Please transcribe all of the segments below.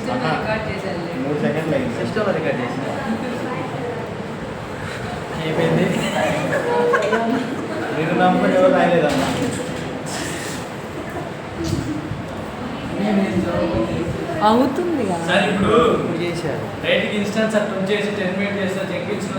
3 సెకండ్లు అయింది. సిస్టంలో రికార్డ్ చేసిన అయిపోయింది. నేను నమ్మకం ఎవరు రాయలేదమ్మా. అవుతుంది సార్ ఇప్పుడు చేశారు రైట్కి ఇన్స్టెన్స్ అట్లా చేసి 10 మినిట్ చేస్తే చెక్కించిన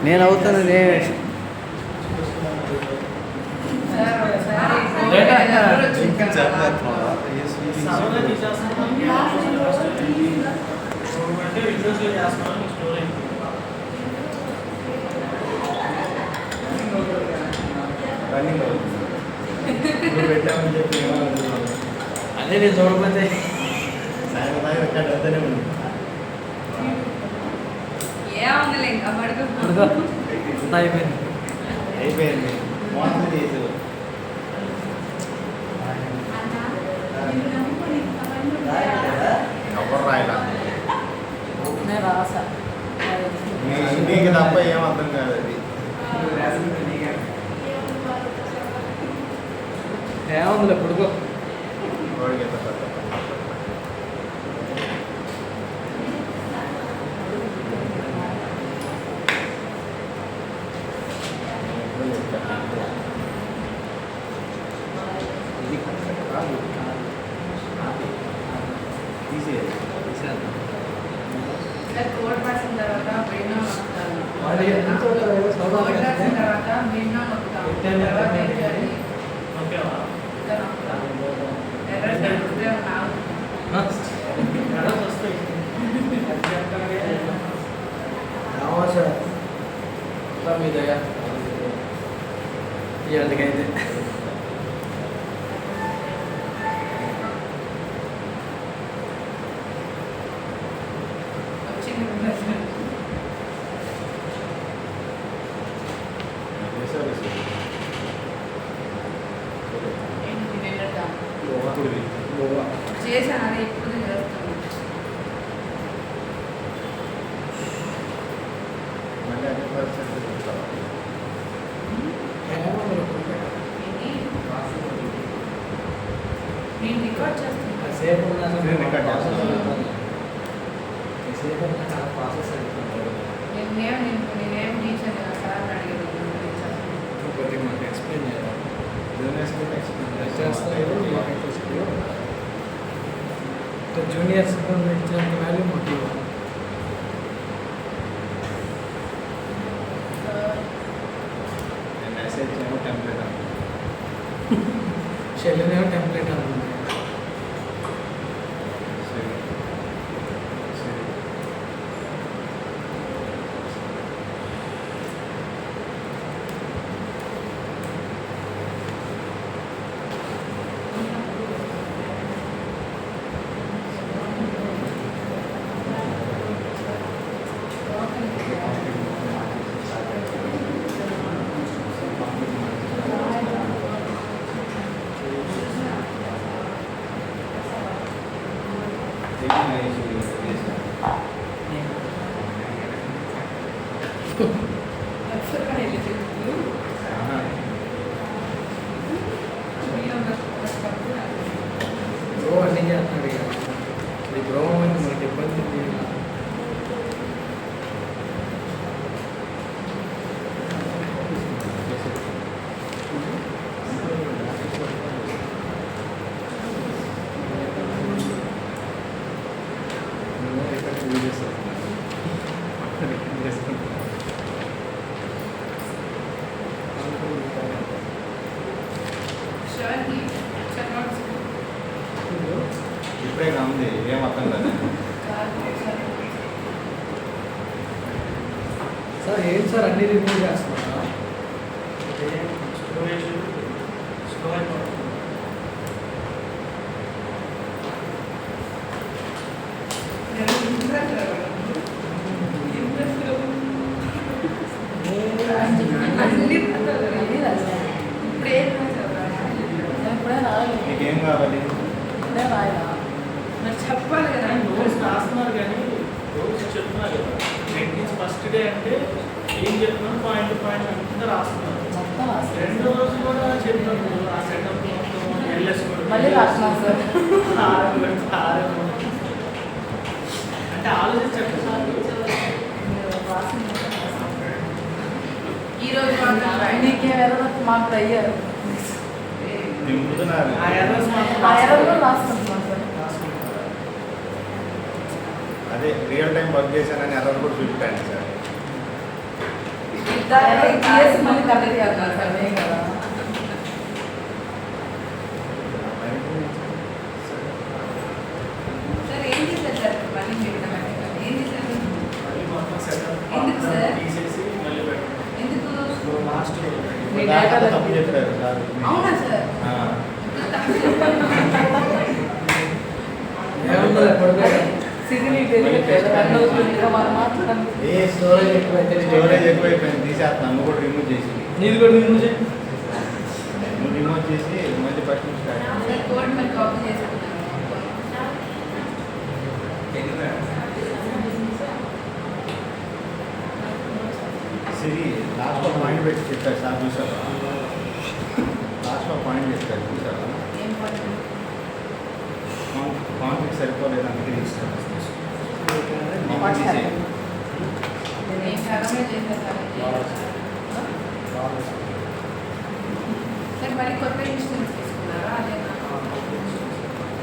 నేను అవుతాను రన్నింగ్ అవుతుంది. నువ్వు పెట్టామని చెప్పి అదే నేను చూడకపోతే సాయంత్రం దాకా రికార్డ్ అవుతూనే ఉంది. అయిపోయింది. అయిపోయింది. మోసం చేసి ఎవరు రాయలా. నేను రాసా నీకు తప్ప ఏం అర్థం కాదు అది. ఏముందిలే పడుకో. వాడికి ఎంత పెద్ద ఇది కాదు. తీసేయాలి. వాడి ఎంత అవుతారో సౌదాలు మీదయ్యా ఇవాళకైతే చేశాను ఇప్పుడు చేస్తాను. మళ్ళీ అదే పరిస్థితి చూస్తావా? నేను రికార్డ్ చేస్తాను. సేపు ప్రాసెస్ నేనేం టీచర్ సార్ అడిగాను. ఒకటి మాకు ఎక్స్ప్లెయిన్ చేయాలి. జూనియర్స్ ఇచ్చినంత వాల్యూ మాకు ఇవ్వాలి. మెసేజ్ ఏమో టెంప్లెట్ షెల్నేమో టెంప్లెట్ అనుకుంది. అన్నీ చేస్తున్నాడు ఇక ఈ బ్రోమం మనకి ఇబ్బంది ఉంది. ఇప్పుడే ఉంది ఏం అర్థం కాదు. సార్ ఏంటి సార్ అన్ని రివ్యూ చేస్తున్నారా? నీకేం కావాలి? చెప్పాలి కదా. నోట్స్ రాస్తున్నారు కానీ రోజు చెప్తున్నారు కదా. నెక్స్ట్ ఫస్ట్ డే అంటే ఏం చెప్తున్నాను పాయింట్ పాయింట్ అంతా రాస్తున్నారు. రెండో రోజు కూడా చెప్పినప్పుడు ఆ సెటప్ ఎల్ఎస్ కూడా మళ్ళీ రాస్తున్నాం సార్. అంటే ఆలోచించండి సార్. మీరు రాసింది ఈ రోజు మాత్రం రాయండి. నీకేం ఎర్రర్ మాకు అయ్యారు. దింపుతున్నారు. ఆ ఎర్రర్స్ మాత్రం ఆ ఎర్రర్లో రాసుకుంటున్నాం సార్. రాసుకుంటారా? అదే రియల్ టైం వర్క్ చేశానని ఎర్రర్ కూడా చూపించండి సార్. GS మళ్ళీ కరెక్ట్ చేస్తున్నారు సార్ మేము కదా. సార్ ఏం చేశారు సార్ మళ్ళీ చెప్పినామంటే ఏం చేశారు? మళ్ళీ మొత్తం సెటప్ ఎందుకు సార్? తీసేసి మళ్ళీ పెట్టండి. ఎందుకు? లాస్ట్ మీ దాకా డేటా తప్పు చెప్పారు సార్. అవునా సార్? ఆ. సిగ్నల్ తెలియట్లేదు. రన్ అవుతుంది ఇంకా మనం మాట్లాడాలి. ఏ స్టోరేజ్ ఎక్కువైపోయింది తీసేస్తున్నాను. నువ్వు కూడా రిమూవ్ చేసి నీది కూడా రిమూవ్ చేయి. నువ్వు రిమూవ్ చేసి మళ్ళీ ఫస్ట్ నుంచి స్టార్ట్ చేయి. సార్ కోడ్ మరి కాపీ చేసుకున్నాను. సిరి లాస్ట్ పాయింట్ పెట్టి చెప్పారు సార్ చూసావా? లాస్ట్ పాయింట్ చెప్పారు చూసావా? ఏం పని? కాన్ఫిక్ సరిపోలేదు అందుకే తీస్తాను. What's happening? నేను సగమే చేశాను సార్. సార్ మరి కొత్త ఇన్స్టెన్స్ తీసుకున్నారా? అదేనా?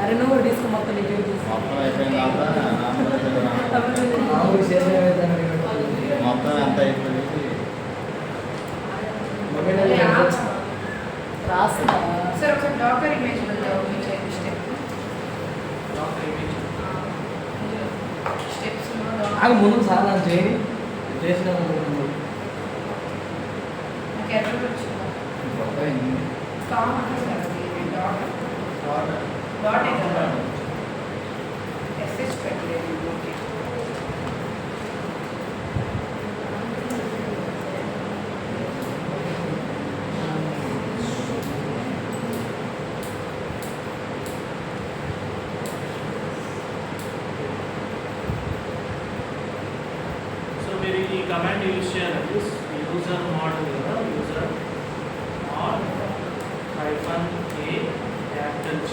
అరే నువ్వు డిస్క్ మొత్తం రివ్యూ మొత్తం అయిపోయిన తర్వాత మొత్తం ఎంత అయిపోయింది. రాస్తున్నా. సార్ ఒకసారి డాక్టర్ ఇమేజ్ మీ చేతి స్టెప్ స్టెప్స్ ఆగు ముందు సాధన చేయి చేసిన ముందు నాకు ఎర్రర్ వచ్చిందా? మొత్తం కామన్ సార్ అది డాటే కదా ఎస్ఎస్ పెట్టలేదు. ఓకే సో మీరు ఈ కమాండ్ యూజ్ చేయాలండి. యూజర్ మోడల్ కదా, user mode -a capital G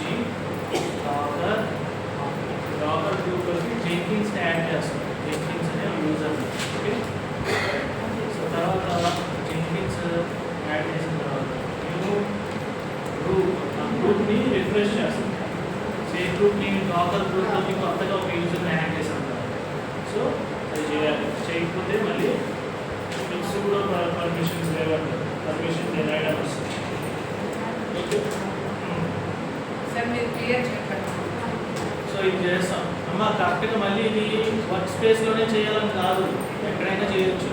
docker గ్రూప్లోకి జెంకిన్స్ యాడ్ చేస్తాం. జెంకిన్స్ అనే యూజర్. ఓకే, సో తర్వాత జెంకిన్స్ యాడ్ చేసిన తర్వాత నేను గ్రూప్ని రిఫ్రెష్ చేస్తాను. సేమ్ గ్రూప్ని డాకర్ గ్రూప్లోకి కొత్తగా ఒక యూజర్ని యాడ్ చేసాను కదా. సో అది చేయాలి. చేయకపోతే మళ్ళీ మిక్స్ కూడా పర్మిషన్స్ లేవంటారు. పర్మిషన్ డినైడ్ అని వస్తుంది. ఓకే, సార్ మీరు క్లియర్ చెప్పండి. సో ఇది చేస్తాం. అమ్మ కరెక్ట్గా మళ్ళీ ఇది వర్క్ స్పేస్లోనే చేయాలని కాదు, ఎక్కడైనా చేయొచ్చు.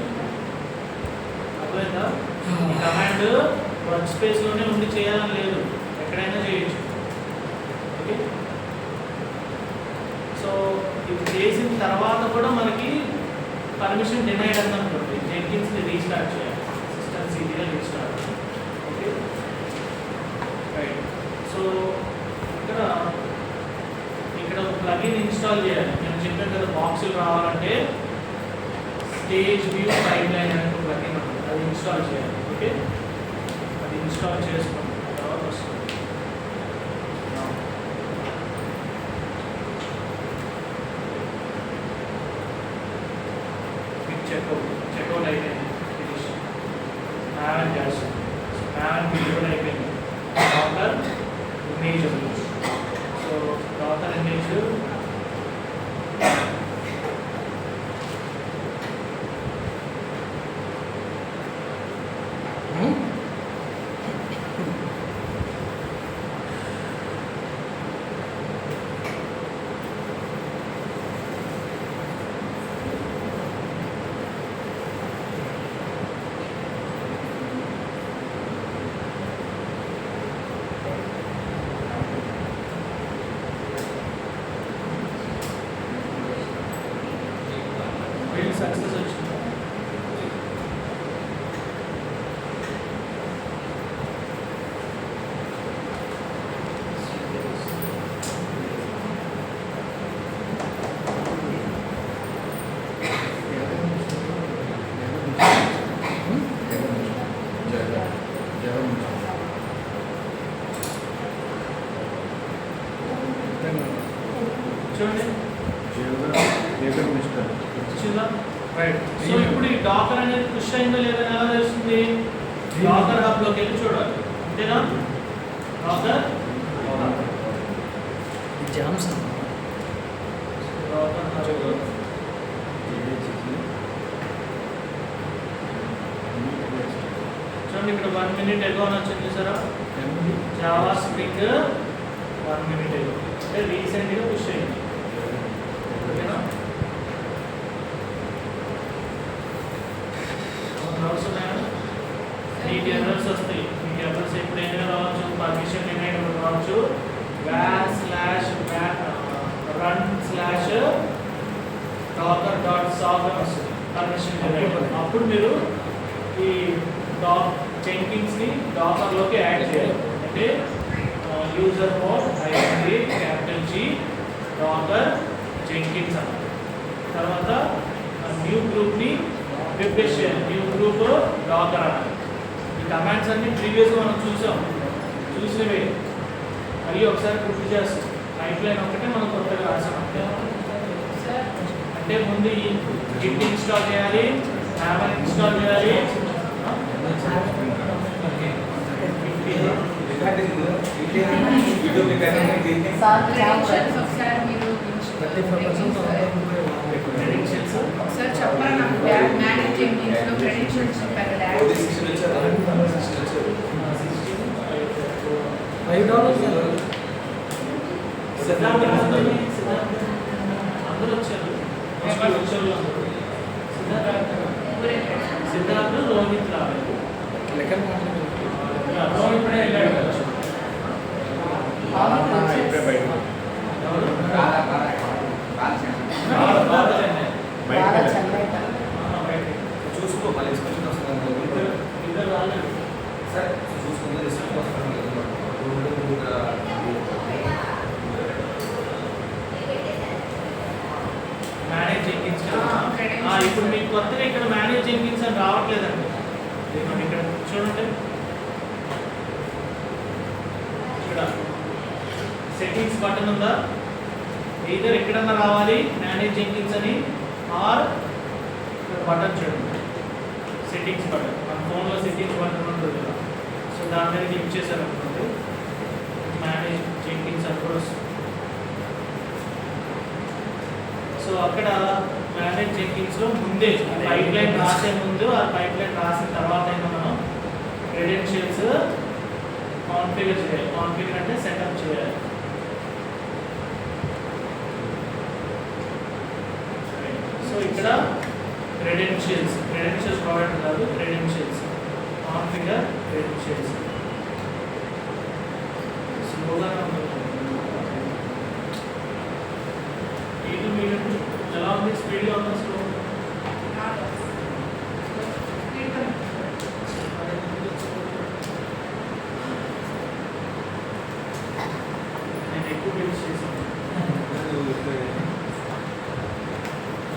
అర్థమైందా? ఈ కమాండ్ వర్క్ స్పేస్లోనే ఉండి చేయాలని లేదు, ఎక్కడైనా చేయొచ్చు. ఓకే, సో ఇది చేసిన తర్వాత కూడా మనకి పర్మిషన్ డినైడ్ అనుకోండి, జెంకిన్స్ని రీస్టార్ట్ చేయాలి. System serial restart. Okay, right. So ఇక్కడ ఒక ప్లగిన్ ఇన్స్టాల్ చేయాలి. నేను చెప్పాను కదా, బాక్సులు రావాలంటే స్టేజ్ వ్యూ పైప్లైన్ అనే ఒక ప్లగిన్ ఉంటుంది, అది ఇన్స్టాల్ చేయాలి. ఓకే, అది ఇన్స్టాల్ చేసుకోండి. తర్వాత వస్తుంది. చెక్అవుట్ అయిపోయింది. ఫినిష్ మ్యాన్ చేస్తాం. మ్యాన్ కూడా అయిపోయింది. డాకర్ ఇమేజ్ ఉంది. సో డాకర్ ఇమేజ్ చూడండి జేబర్ మిస్టర్ వచ్చిందా రైట్. సో ఇప్పుడు ఈ డాకర్ అనేది పుష్ అయిందో లేదని ఎలా తెలుస్తుంది? డాకర్ హబ్లోకి వెళ్ళి చూడాలి, అంతేనా? డాకర్ జామ్స్ డాకర్ హబ్ చూడండి, ఇక్కడ 1 minute ago అని వచ్చింది చూసారా? జావా స్ప్రింగ్ 1 minute ago అంటే రీసెంట్గా పుష్ అయింది, ఓకేనా? డౌట్స్ ఉన్నాయా? మీకు ఎర్రర్స్ వస్తాయి. మీకు ఎర్రర్స్ ఎప్పుడైనా రావచ్చు, పర్మిషన్ ఏమైనా రావచ్చు. var/run/docker.sock అని వస్తుంది పర్మిషన్. అప్పుడు మీరు ఈ జెంకిన్స్ని డాకర్లోకి యాడ్ చేయాలి. అంటే user mode capital G Docker Jenkins అన్నమాట. తర్వాత న్యూ గ్రూప్ని రిఫ్రెష్ చేయాలి, న్యూ గ్రూప్ డాకర్ అన్నమాట. ఈ కమాండ్స్ అన్ని ప్రీవియస్గా మనం చూసినవే మళ్ళీ ఒకసారి గుర్తు చేస్తాం. పైప్ లైన్ ఒకటే మనం కొత్తగా రాసాం అంతే. అంటే ముందు ఈ గిట్ ఇన్స్టాల్ చేయాలి, హ్యామర్ ఇన్స్టాల్ చేయాలి. క్రెడెన్షియల్స్ ఒకసారి మీరు క్రెడెన్షియల్స్ ఒకసారి చెప్పరా? నాకు మేనేజ్ జెంకిన్స్లో క్రెడెన్షియల్స్ చెప్పారు కదా. అందరూ వచ్చారు, సిద్ధార్థ్ రోహిత్ రాలేదు. రోహిత్ ఇప్పుడే వెళ్ళాడు. ఇప్పుడే బయట ఎవరు? బాగా చల్లగా చూసుకో మళ్ళీ ఎక్స్ప్రెషన్ వస్తుంది. ఇద్దరు రాలేదు. సార్ చూసుకుంటే రిసల్ట్ వస్తుంది. Manage Jenkins credentials. ఇప్పుడు మీకు కొత్తగా ఇక్కడ మేనేజ్ జెంకిన్స్ అని రావట్లేదండి. మనం ఇక్కడ చూడండి, ఇక్కడ సెట్టింగ్స్ బటన్ ఉందా? either ఎక్కడన్నా రావాలి మేనేజ్ జెంకిన్స్ అని, ఆర్ బటన్ చూడండి, సెట్టింగ్స్ బటన్. మన ఫోన్లో సెట్టింగ్స్ బటన్ ఉంటుంది కదా, సో దాని మీద క్లిక్ చేశారనుకోండి మేనేజ్ జెంకిన్స్ అని కూడా వస్తుంది. సో అక్కడ మేనేజ్ జెంకిన్స్లో ముందే పైప్ లైన్ రాసే ముందు, ఆ పైప్ లైన్ రాసిన తర్వాత అయినా మనం క్రెడెన్షియల్స్ కాన్ఫిగర్ చేయాలి. కాన్ఫిగర్ అంటే సెటప్ చేయాలి. సో ఇక్కడ క్రెడెన్షియల్స్ ప్రొవైడర్ కాదు, క్రెడెన్షియల్స్ కాన్ఫిగర్ క్రెడెన్షియల్స్. స్లోగా మీరు ఎలా ఉంది? స్పీడ్గా ఉందా? స్లో? నేను ఎక్కువ బిల్డ్ చేశాను.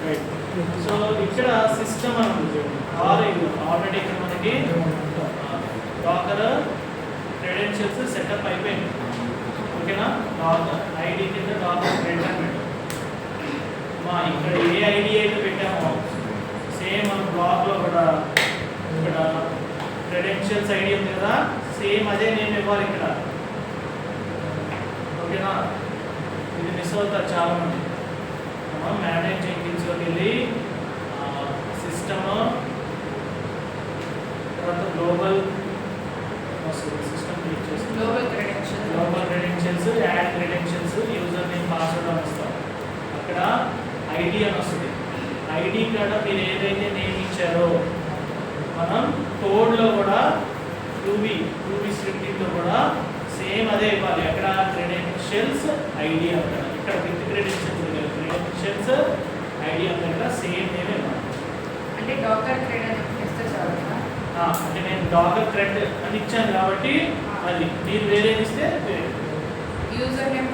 రైట్. సో ఇక్కడ సిస్టమ్ అని ఉంది ఆల్రెడీ ఇక్కడ మనకి డాకర్ క్రెడెన్షియల్స్ సెటప్ అయిపోయింది, ఓకేనా? డాకర్ ఐడి కింద డాకర్ క్రెడ్ అని పెట్టాం. ఇక్కడ ఏ ఐడి అయితే పెట్టామో సేమ్ మన బ్లాక్లో కూడా ఇక్కడ క్రెడెన్షియల్స్ ఐడి ఉంది కదా, సేమ్ అదే నేమ్ ఇవ్వాలి ఇక్కడ, ఓకేనా? ఇది మిస్ అవుతారు చాలామంది. మనం మేనేజ్ జెంకిన్స్లోకి వెళ్ళి సిస్టమ్, తర్వాత గ్లోబల్ వస్తుంది, సిస్టమ్ క్లిక్ చేసి global credentials, add credentials, user name password అని వస్తాం. అక్కడ ఐడి అని వస్తుంది. ఐడి కాడ మీరు ఏదైతే నేమ్ ఇచ్చారో మనం కోడ్లో కూడా టూబీ స్క్రిప్టింగ్లో కూడా సేమ్ అదే ఇవ్వాలి. అక్కడ క్రెడెన్షియల్స్ ఐడి అక్కడ, ఇక్కడ విత్ క్రెడెన్షియల్స్ ఐడి అక్కడ సేమ్ నేమ్ ఇవ్వాలి. అంటే డాకర్ క్రెడ్ అని ఇస్తే చాలు. అంటే నేను డాకర్ క్రెడ్ అని ఇచ్చాను కాబట్టి అది, మీరు వేరేది ఇస్తే వేరే. యూజర్ నేమ్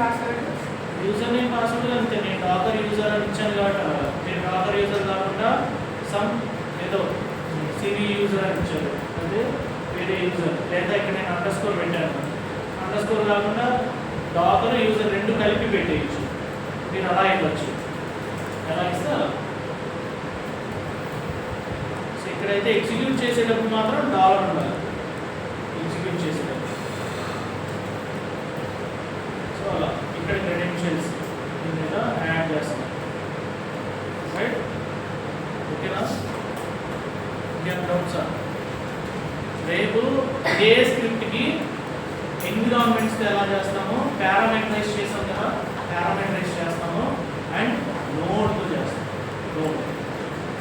పాస్వర్డ్ అంతే. నేను డాకర్ యూజర్ అని ఇచ్చాను కాబట్టి నేను డాకర్ యూజర్ కాకుండా సమ్ ఏదో సివి యూజర్ అని ఇచ్చారు, అదే వేరే యూజర్. లేదా ఇక్కడ నేను అండర్స్కోర్ పెట్టాను, అండర్స్కోర్ కాకుండా డాకర్ యూజర్ రెండు కలిపి పెట్టేయచ్చు. మీరు అలా ఇవ్వచ్చు, ఎలా ఇస్తే అలా. సో ఇక్కడైతే ఎగ్జిక్యూట్ చేసేటప్పుడు మాత్రం డాలర్ ఉండాలి, ఎగ్జిక్యూట్ చేసేటప్పుడు. సో అలా ఇక్కడ క్రెడెన్షియల్స్ దీని మీద యాడ్ చేస్తాం, రైట్? ఓకేనా? ఇంకేం డౌట్స్? రేపు ఏ స్క్రిప్ట్కి ఎన్విరాన్మెంట్స్ ఎలా చేస్తామో పారామీటరైజ్ చేస్తాం కదా, పారామీటరైజ్ చేస్తాము అండ్ నోడ్తో చేస్తాం. నోడ్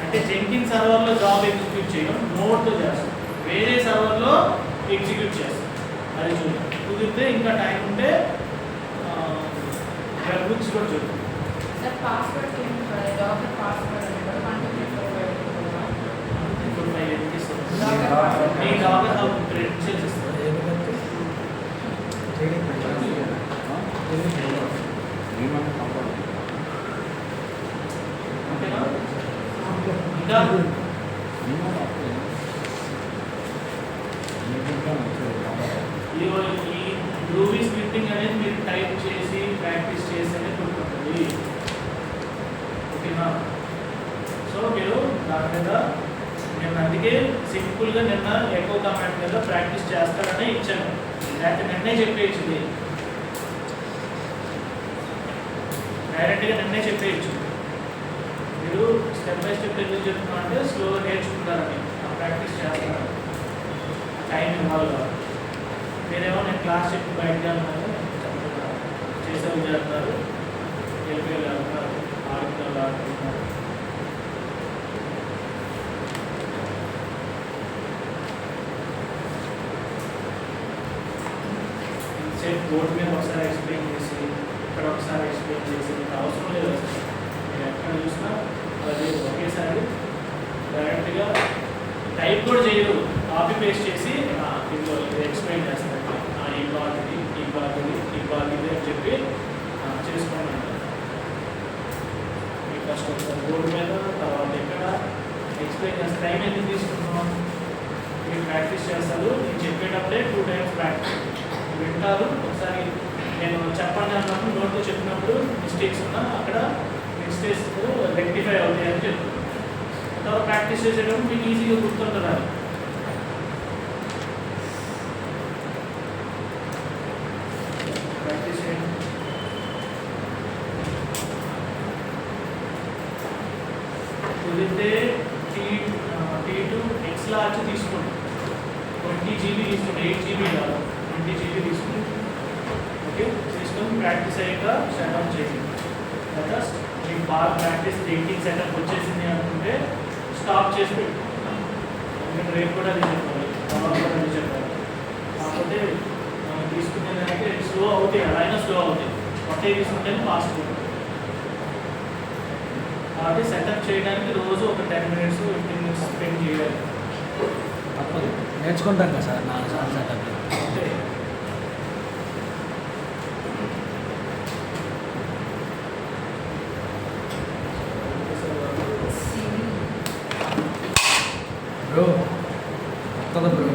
అంటే జెంకిన్ సర్వర్లో జాబ్ ఎగ్జిక్యూట్ చేయడం, నోడ్తో చేస్తాం, వేరే సర్వర్లో ఎగ్జిక్యూట్ చేస్తాం. అది చూద్దాం, కుదిరితే ఇంకా టైం ఉంటే వెబ్ బుక్స్ కూడా చూద్దాం. సార్ పాస్వర్డ్ డాక్టర్ పాస్వర్డ్ అంటే ఇప్పుడు నేను ఎందుకు ఇస్తాను? మీ డాక్టర్ హబ్ క్రెడెన్షియల్స్ ఇస్తారు. ఓకేనా? ఇంకా ఈ గ్రూవీ స్క్రిప్టింగ్ అనేది మీరు టైప్ చేసి ప్రాక్టీస్ చేసి అనేది ఉంటుంది. ఓకేనా? సో మీరు దాని మీద నేను అందుకే సింపుల్గా నిన్న ఎకో కమాండ్ మీద ప్రాక్టీస్ చేస్తారనే ఇచ్చాను, లేకపోతే నిన్నే చెప్పేయచ్చుది, డైరెక్ట్గా నిన్నే చెప్పేయచ్చు. మీరు స్టెప్ బై స్టెప్ ఎందుకు చెప్తున్నా అంటే స్లోగా నేర్చుకుంటారని, ప్రాక్టీస్ చేస్తారు, టైం ఇవ్వాలి కదా. మీరేమో నేను క్లాస్ చెప్పి బయటకు వెళ్తాను చెప్తున్నారు, చేసేవి చేస్తారు, వెళ్ళిపోయి వెళ్తారు, ఆడుతున్నారు. సేమ్ బోర్డు మీద ఒకసారి ఎక్స్ప్లెయిన్ చేసి ఇక్కడ ఒకసారి ఎక్స్ప్లెయిన్ చేసి మీకు అవసరం లేదు అసలు. మీరు ఎక్కడ చూసినా అది ఒకేసారి డైరెక్ట్గా టైప్ కూడా చేయరు, కాపీ పేస్ట్ చేసి ఇందులో ఎక్స్ప్లెయిన్ చేస్తారు. ఈ బాగ్ ఇది, ఈ బాగ్ ఇది, ఈ బాగ్ ఇది అని చెప్పి చేసుకోండి. మీకు ఫస్ట్ ఒకసారి బోర్డు మీద, తర్వాత ఎక్కడ ఎక్స్ప్లెయిన్ చేస్తే టైం ఎందుకు తీసుకుంటున్నాం, మీరు ప్రాక్టీస్ చేస్తారు. నేను చెప్పేటప్పుడే 2 times ప్రాక్టీస్ వింటారు. ఒకసారి నేను చెప్పండి అన్నప్పుడు నోట్తో చెప్పినప్పుడు మిస్టేక్స్ ఉన్నా అక్కడ మిస్టేక్స్ రెక్టిఫై అవుతాయి అని చెప్తున్నాను. తర్వాత ప్రాక్టీస్ చేసేటప్పుడు మీకు ఈజీగా గుర్తుంటుంది. ప్రాక్టీస్ చేయండి. కుదిరితే T2 ఎక్స్ లార్జ్ తీసుకోండి, 20 GB తీసుకోండి, 8 GB కాదు, 20 GB తీసుకోండి. ఓకే, తీసుకొని ప్రాక్టీస్ అయ్యాక షట్ చేయండి. లేదా మీకు బాగా ప్రాక్టీస్ థింకింగ్ సెటప్ వచ్చేసింది అనుకుంటే స్టాప్ చేసి పెట్టుకోండి. ఎందుకంటే రేపు కూడా అది చెప్పాలి, తర్వాత కూడా అది చెప్పాలి. కాకపోతే మనం తీసుకునే దానికి స్లో అవుతాయి, అలా అయినా స్లో అవుతాయి, కొత్తవి తీసుకుంటే ఫాస్ట్ ఉంటుంది. కాబట్టి సెటప్ చేయడానికి రోజు ఒక 10 minutes 15 minutes స్పెండ్ చేయాలి. తప్పదు, నేర్చుకుంటాం కదా సార్ 4 సార్లు సెటప్. అంతే. బ్రో వస్తుంది బ్రో.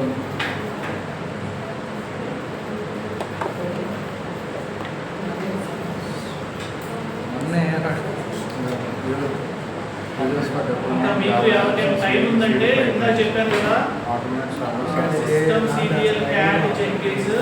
మొన్నే ఇంకా మీకు ఎవరికైనా టైం ఉందంటే ఇందా చెప్పాను కదా, సిస్టమ్ సిపిఎల్ క్యాట్ జెంకిన్స్